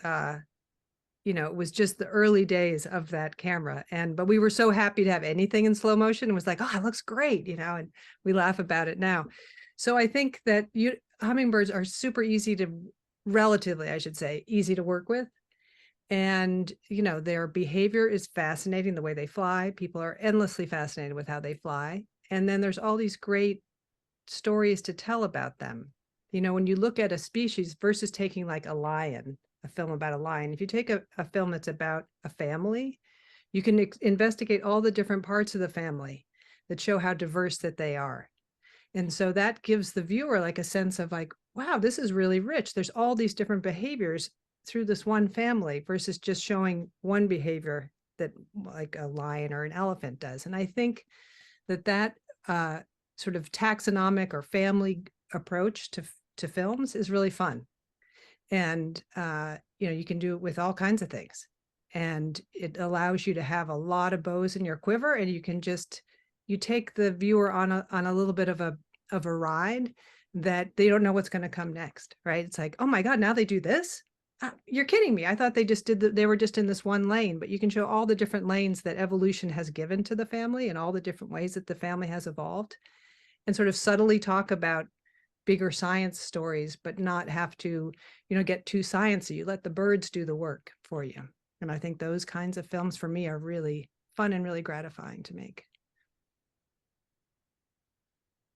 it was just the early days of that camera. But we were so happy to have anything in slow motion. It was like, oh, it looks great, and we laugh about it now. So I think that hummingbirds are super easy to, relatively, I should say, easy to work with. And, their behavior is fascinating, the way they fly. People are endlessly fascinated with how they fly. And then there's all these great stories to tell about them. When you look at a species versus taking like a lion, a film about a lion, if you take a film that's about a family, you can investigate all the different parts of the family that show how diverse that they are. And so that gives the viewer like a sense of like, wow, this is really rich. There's all these different behaviors through this one family versus just showing one behavior that like a lion or an elephant does. And I think that sort of taxonomic or family approach to films is really fun. And, you can do it with all kinds of things. And it allows you to have a lot of bows in your quiver, and you take the viewer on a little bit of a ride that they don't know what's going to come next, right? It's like, oh my God, now they do this? You're kidding me. I thought they just they were just in this one lane, but you can show all the different lanes that evolution has given to the family and all the different ways that the family has evolved, and sort of subtly talk about bigger science stories, but not have to, get too sciencey. You let the birds do the work for you. And I think those kinds of films for me are really fun and really gratifying to make.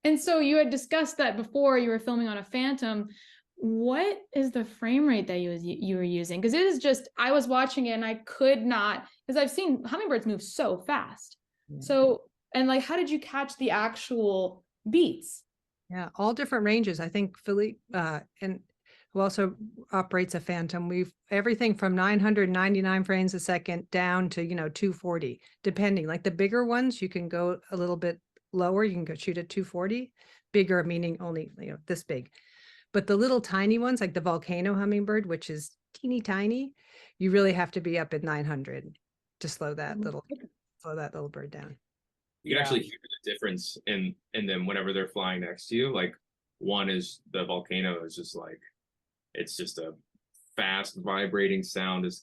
And so you had discussed that before you were filming on a Phantom. What is the frame rate that you were using? Because it is just, I was watching it and I could not, because I've seen hummingbirds move so fast. Yeah. So, and like, how did you catch the actual beats? Yeah, all different ranges. I think Filipe, and who also operates a Phantom, we've everything from 999 frames a second down to, 240, depending. Like the bigger ones, you can go a little bit lower. You can go shoot at 240, bigger meaning only, this big. But the little tiny ones, like the volcano hummingbird, which is teeny tiny, you really have to be up at 900 to slow that little bird down. You can actually hear the difference in them whenever they're flying next to you. Like one is the volcano is just like, it's just a fast vibrating sound is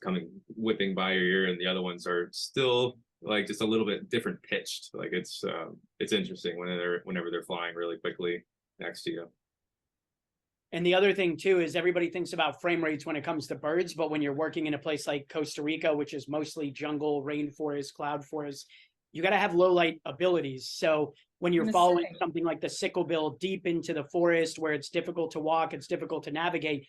whipping by your ear, and the other ones are still like just a little bit different pitched. Like it's interesting whenever they're flying really quickly next to you. And the other thing too is everybody thinks about frame rates when it comes to birds, but when you're working in a place like Costa Rica, which is mostly jungle, rainforest, cloud forest, you got to have low light abilities. So when you're following something like the sicklebill deep into the forest where it's difficult to walk, it's difficult to navigate,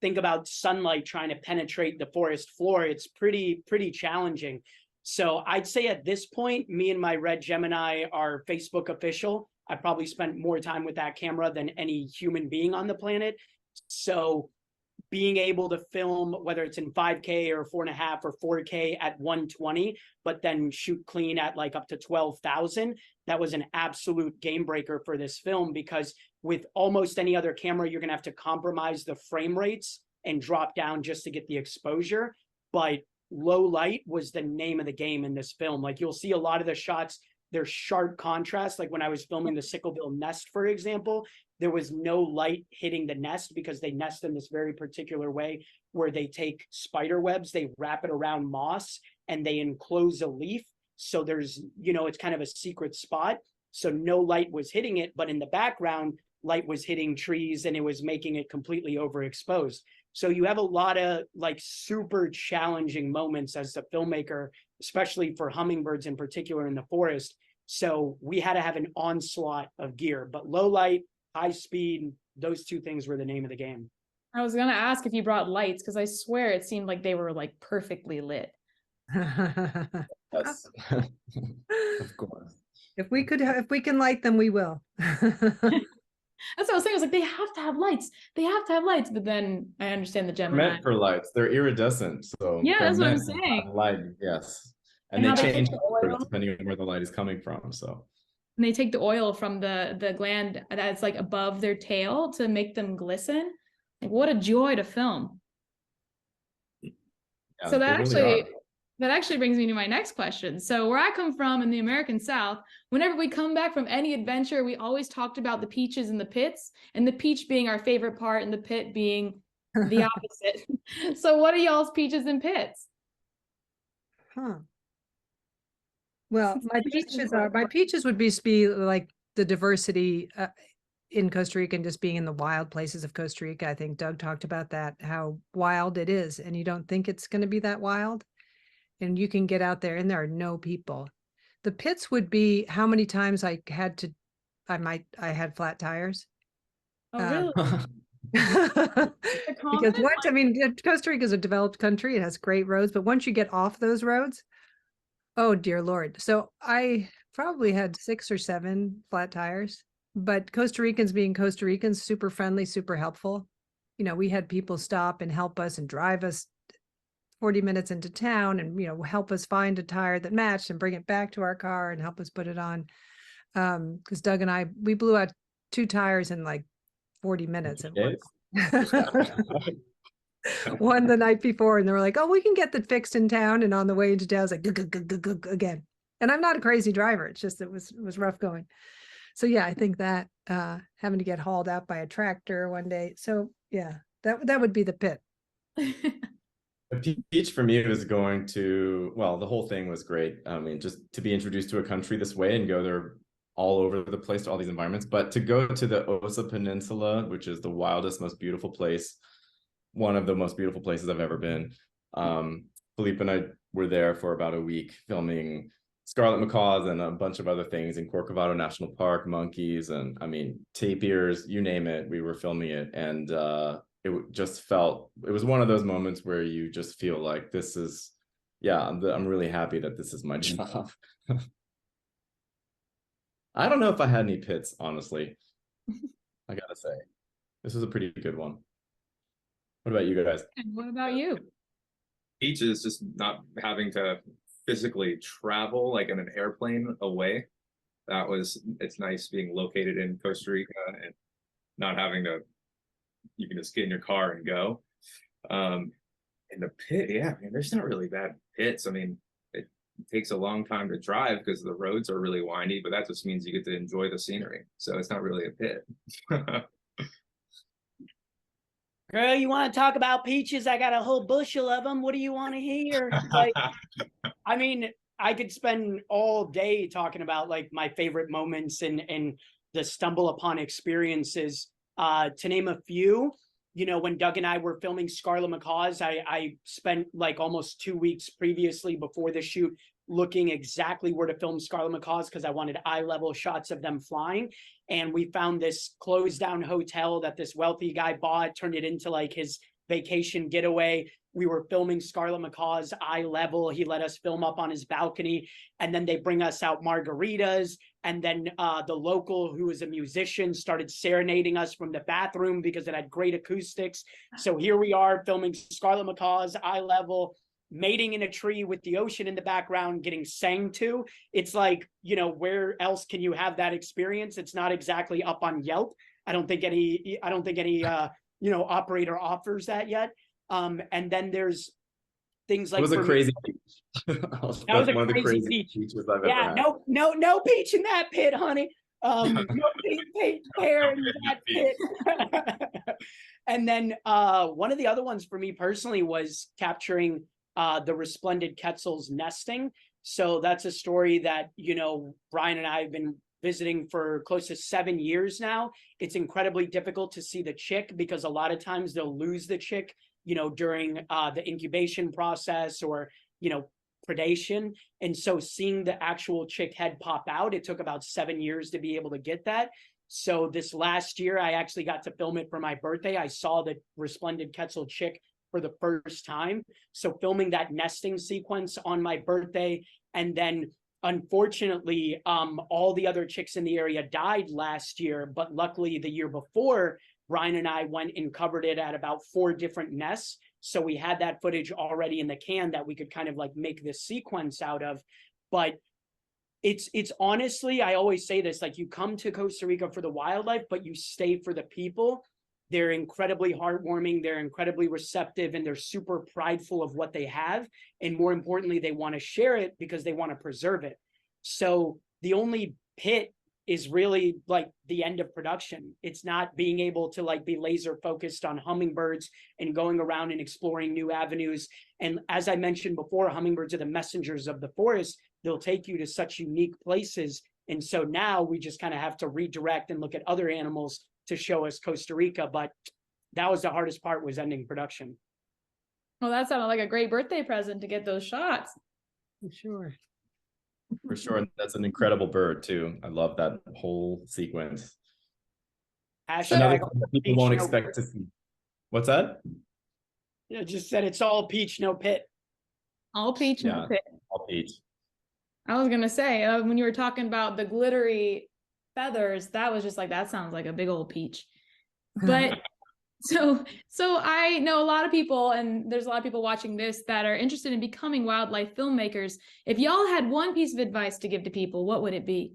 think about sunlight trying to penetrate the forest floor. It's pretty challenging. So I'd say at this point, me and my Red Gemini are Facebook official. I probably spent more time with that camera than any human being on the planet. So being able to film, whether it's in 5K or 4.5 or 4K at 120, but then shoot clean at like up to 12,000, that was an absolute game breaker for this film, because with almost any other camera, you're going to have to compromise the frame rates and drop down just to get the exposure. But low light was the name of the game in this film. Like you'll see a lot of the shots, there's sharp contrast. Like when I was filming the sicklebill nest, for example, there was no light hitting the nest because they nest in this very particular way where they take spider webs, they wrap it around moss, and they enclose a leaf. So there's, it's kind of a secret spot. So no light was hitting it, but in the background, light was hitting trees and it was making it completely overexposed. So you have a lot of like super challenging moments as a filmmaker, especially for hummingbirds in particular in the forest. So we had to have an onslaught of gear, but low light, high speed, those two things were the name of the game. I was going to ask if you brought lights, because I swear it seemed like they were like perfectly lit. Yes. Of course. If we can light them, we will. That's what I was saying. I was like, they have to have lights. They have to have lights. But then I understand the They're Gemini. meant for lights. They're iridescent, so Yeah, they're that's what I'm meant to saying. have light. Yes, and And they how they change take the oil, colors depending on where the light is coming from. So and they take the oil from the gland that's like above their tail to make them glisten. Like, what a joy to film. yeah, So they that really are. actually brings me to my next question. So where I come from in the American South, whenever we come back from any adventure, we always talked about the peaches and the pits, and the peach being our favorite part and the pit being the opposite. So what are y'all's peaches and pits? Huh. Well, It's my an interesting peaches would be like the diversity in Costa Rica and just being in the wild places of Costa Rica. I think Doug talked about that, how wild it is, and you don't think it's going to be that wild. And you can get out there and there are no people. The pits would be how many times I had flat tires. Oh, really? Because once, I mean, Costa Rica is a developed country. It has great roads, but once you get off those roads, oh dear Lord. So I probably had 6 or 7 flat tires, but Costa Ricans being Costa Ricans, super friendly, super helpful. You know, we had people stop and help us and drive us 40 minutes into town and, you know, help us find a tire that matched and bring it back to our car and help us put it on. Because Doug and we blew out 2 tires in like 40 minutes. One the night before, and they were like, oh, we can get that fixed in town. And on the way into town, I was like, again. And I'm not a crazy driver. It's just, it was rough going. So yeah, I think that having to get hauled out by a tractor one day. So yeah, that would be the pit. The peach for me was going to, well, the whole thing was great. I mean, just to be introduced to a country this way and go there all over the place to all these environments, but to go to the Osa Peninsula, which is the wildest, most beautiful place, one of the most beautiful places I've ever been. Filipe and I were there for about a week filming scarlet macaws and a bunch of other things in Corcovado National Park, monkeys, and I mean, tapirs, you name it, we were filming it. And it just felt, it was one of those moments where you just feel like this is, yeah, I'm really happy that this is my job. I don't know if I had any pits, honestly. I gotta say, this was a pretty good one. What about you guys? And what about you? Peaches, just not having to physically travel like in an airplane away. It's nice being located in Costa Rica and not having to, you can just get in your car and go. In the pit, yeah, I mean, there's not really bad pits. I mean, it takes a long time to drive because the roads are really windy, but that just means you get to enjoy the scenery. So it's not really a pit. Girl, you want to talk about peaches? I got a whole bushel of them. What do you want to hear? Like, I mean, I could spend all day talking about like my favorite moments and the stumble upon experiences. To name a few, you know, when Doug and I were filming Scarlet Macaws, I spent like almost 2 weeks previously before the shoot looking exactly where to film Scarlet Macaws because I wanted eye level shots of them flying. And we found this closed down hotel that this wealthy guy bought, turned it into like his vacation getaway. We were filming Scarlet Macaws eye level. He let us film up on his balcony. And then they bring us out margaritas. And then the local, who was a musician, started serenading us from the bathroom because it had great acoustics. So here we are filming Scarlet Macaws eye level, mating in a tree with the ocean in the background, getting sang to. It's like, you know, where else can you have that experience? It's not exactly up on Yelp. I don't think any you know, operator offers that yet. And then there's things like, it was a crazy peach. That was one of the crazy peaches I've ever had. No peach in that pit, honey. No peach pear in that pit. And then one of the other ones for me personally was capturing the resplendent quetzal's nesting. So that's a story that, you know, Brian and I have been visiting for close to 7 years now. It's incredibly difficult to see the chick because a lot of times they'll lose the chick, you know, during the incubation process or, you know, predation. And so seeing the actual chick head pop out, it took about 7 years to be able to get that. So this last year, I actually got to film it for my birthday. I saw the resplendent quetzal chick for the first time. So filming that nesting sequence on my birthday and then unfortunately, all the other chicks in the area died last year, but luckily the year before, Brian and I went and covered it at about 4 different nests. So we had that footage already in the can that we could kind of like make this sequence out of. But it's honestly, I always say this, like, you come to Costa Rica for the wildlife, but you stay for the people. They're incredibly heartwarming, they're incredibly receptive, and they're super prideful of what they have. And more importantly, they want to share it because they want to preserve it. So the only pit is really like the end of production. It's not being able to like be laser focused on hummingbirds and going around and exploring new avenues. And as I mentioned before, hummingbirds are the messengers of the forest. They'll take you to such unique places. And so now we just kind of have to redirect and look at other animals to show us Costa Rica. But that was the hardest part, was ending production. Well, that sounded like a great birthday present to get those shots. Sure. For sure. And that's an incredible bird too. I love that whole sequence. Another thing that people won't expect to see. What's that? Yeah, just said it's all peach, no pit. All peach, no pit. All peach. I was gonna say, when you were talking about the glittery feathers, that was just like, that sounds like a big old peach. But so I know a lot of people, and there's a lot of people watching this that are interested in becoming wildlife filmmakers. If y'all had one piece of advice to give to people, what would it be?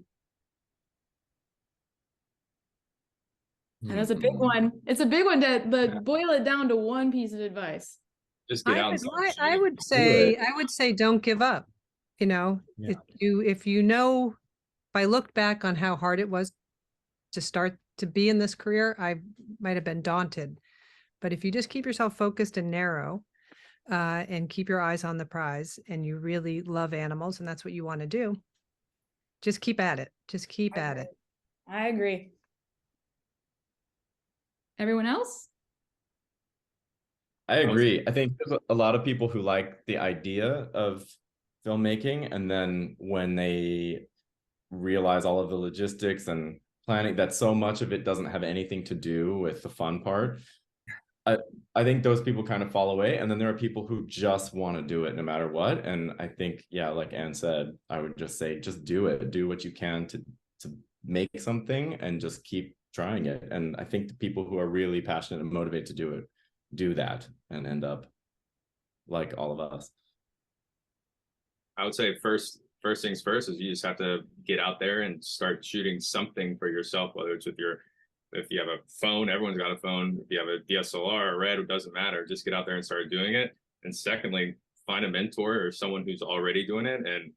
And that's a big one. It's a big one to boil it down to one piece of advice. Just get out. I would say don't give up. You know, if you know, if I looked back on how hard it was to start to be in this career, I might have been daunted. But if you just keep yourself focused and narrow, and keep your eyes on the prize, and you really love animals, and that's what you want to do, just keep at it. Just keep at it. I agree. Everyone else? I agree. I think there's a lot of people who like the idea of filmmaking, and then when they realize all of the logistics and planning, that so much of it doesn't have anything to do with the fun part. I think those people kind of fall away, and then there are people who just want to do it no matter what. And I think, yeah, like Ann said, I would just say, just do it. Do what you can to make something, and just keep trying it. And I think the people who are really passionate and motivated to do it, do that and end up like all of us. I would say first things first is you just have to get out there and start shooting something for yourself, whether it's with if you have a phone, everyone's got a phone. If you have a DSLR or Red, it doesn't matter. Just get out there and start doing it. And secondly, find a mentor or someone who's already doing it, and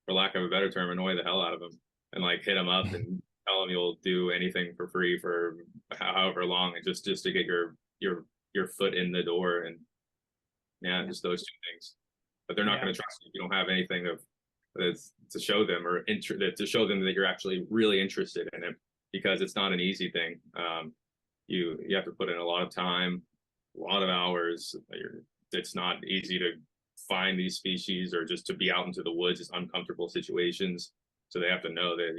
for lack of a better term, annoy the hell out of them, and like hit them up and tell them you'll do anything for free for however long, and just to get your foot in the door. And yeah, just those two things. But they're not going to trust you if you don't have anything to show them, or to show them that you're actually really interested in it, because it's not an easy thing. You have to put in a lot of time, a lot of hours. It's not easy to find these species, or just to be out into the woods. It's uncomfortable situations, so they have to know that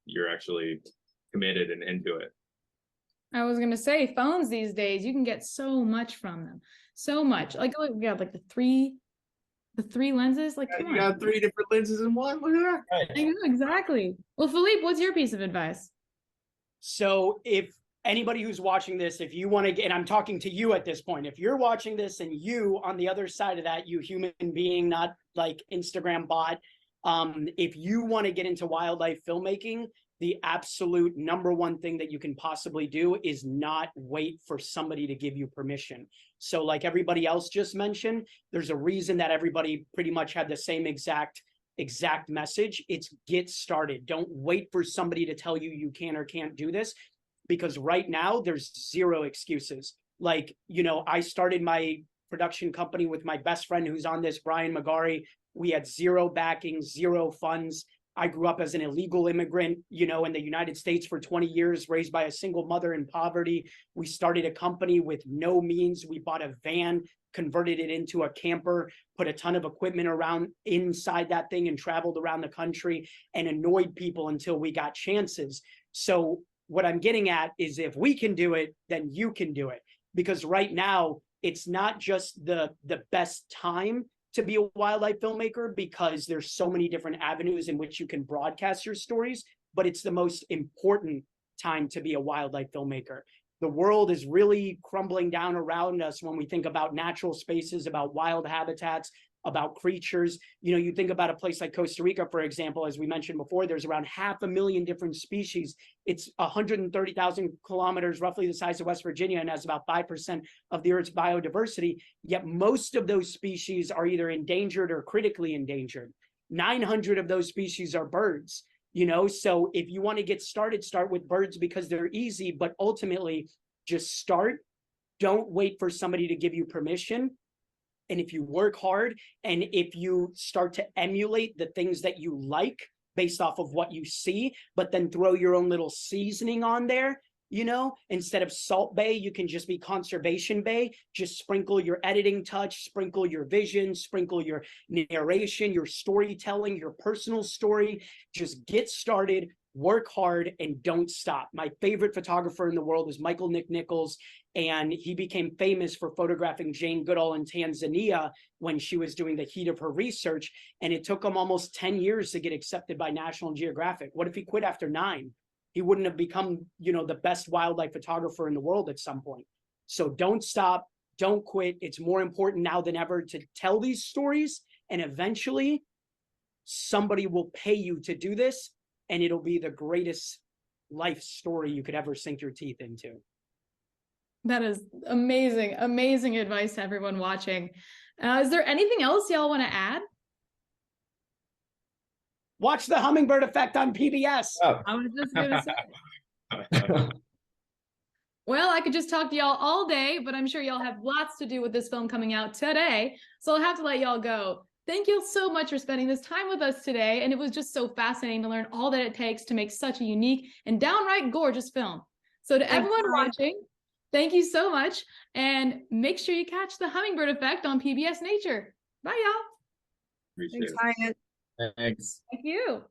you're actually committed and into it. I was gonna say, phones these days, you can get so much from them, so much. Like, look, we got like the three lenses. Like, come on. You got 3 different lenses in one. Look at that. I know, exactly. Well, Filipe, what's your piece of advice? So if anybody who's watching this, if you want to get, and I'm talking to you at this point, if you're watching this and you on the other side of that, you human being, not like Instagram bot, if you want to get into wildlife filmmaking, the absolute number one thing that you can possibly do is not wait for somebody to give you permission. So like everybody else just mentioned, there's a reason that everybody pretty much had the same exact message. It's get started. Don't wait for somebody to tell you you can or can't do this, because right now there's zero excuses. Like, you know, I started my production company with my best friend who's on this, Brian Moghari. We had zero backing, zero funds. I grew up as an illegal immigrant, you know, in the United States for 20 years, raised by a single mother in poverty. We started a company with no means. We bought a van, converted it into a camper, put a ton of equipment around inside that thing, and traveled around the country and annoyed people until we got chances. So what I'm getting at is, if we can do it, then you can do it. Because right now, it's not just the best time to be a wildlife filmmaker because there's so many different avenues in which you can broadcast your stories, but it's the most important time to be a wildlife filmmaker. The world is really crumbling down around us when we think about natural spaces, about wild habitats, about creatures. You know, you think about a place like Costa Rica, for example, as we mentioned before, there's around 500,000 different species. It's 130,000 kilometers, roughly the size of West Virginia, and has about 5% of the Earth's biodiversity. Yet most of those species are either endangered or critically endangered. 900 of those species are birds. You know, so if you want to get started, start with birds because they're easy, but ultimately just start. Don't wait for somebody to give you permission. And if you work hard and if you start to emulate the things that you like based off of what you see, but then throw your own little seasoning on there, you know, instead of Salt Bay, you can just be Conservation Bay. Just sprinkle your editing touch, sprinkle your vision, sprinkle your narration, your storytelling, your personal story. Just get started, work hard, and don't stop. My favorite photographer in the world is Michael Nick Nichols, and he became famous for photographing Jane Goodall in Tanzania when she was doing the heat of her research, and it took him almost 10 years to get accepted by National Geographic. What if he quit after 9? He wouldn't have become, you know, the best wildlife photographer in the world at some point. So don't stop, don't quit. It's more important now than ever to tell these stories, and eventually somebody will pay you to do this, and it'll be the greatest life story you could ever sink your teeth into. That is amazing, amazing advice to everyone watching. Is there anything else y'all want to add? Watch the Hummingbird Effect on PBS. Oh. I was just going to say. Well, I could just talk to y'all all day, but I'm sure y'all have lots to do with this film coming out today. So I'll have to let y'all go. Thank you so much for spending this time with us today. And it was just so fascinating to learn all that it takes to make such a unique and downright gorgeous film. So to everyone watching, thank you so much. And make sure you catch the Hummingbird Effect on PBS Nature. Bye, y'all. Appreciate Thanks, it. Hyatt. Thanks. Thank you.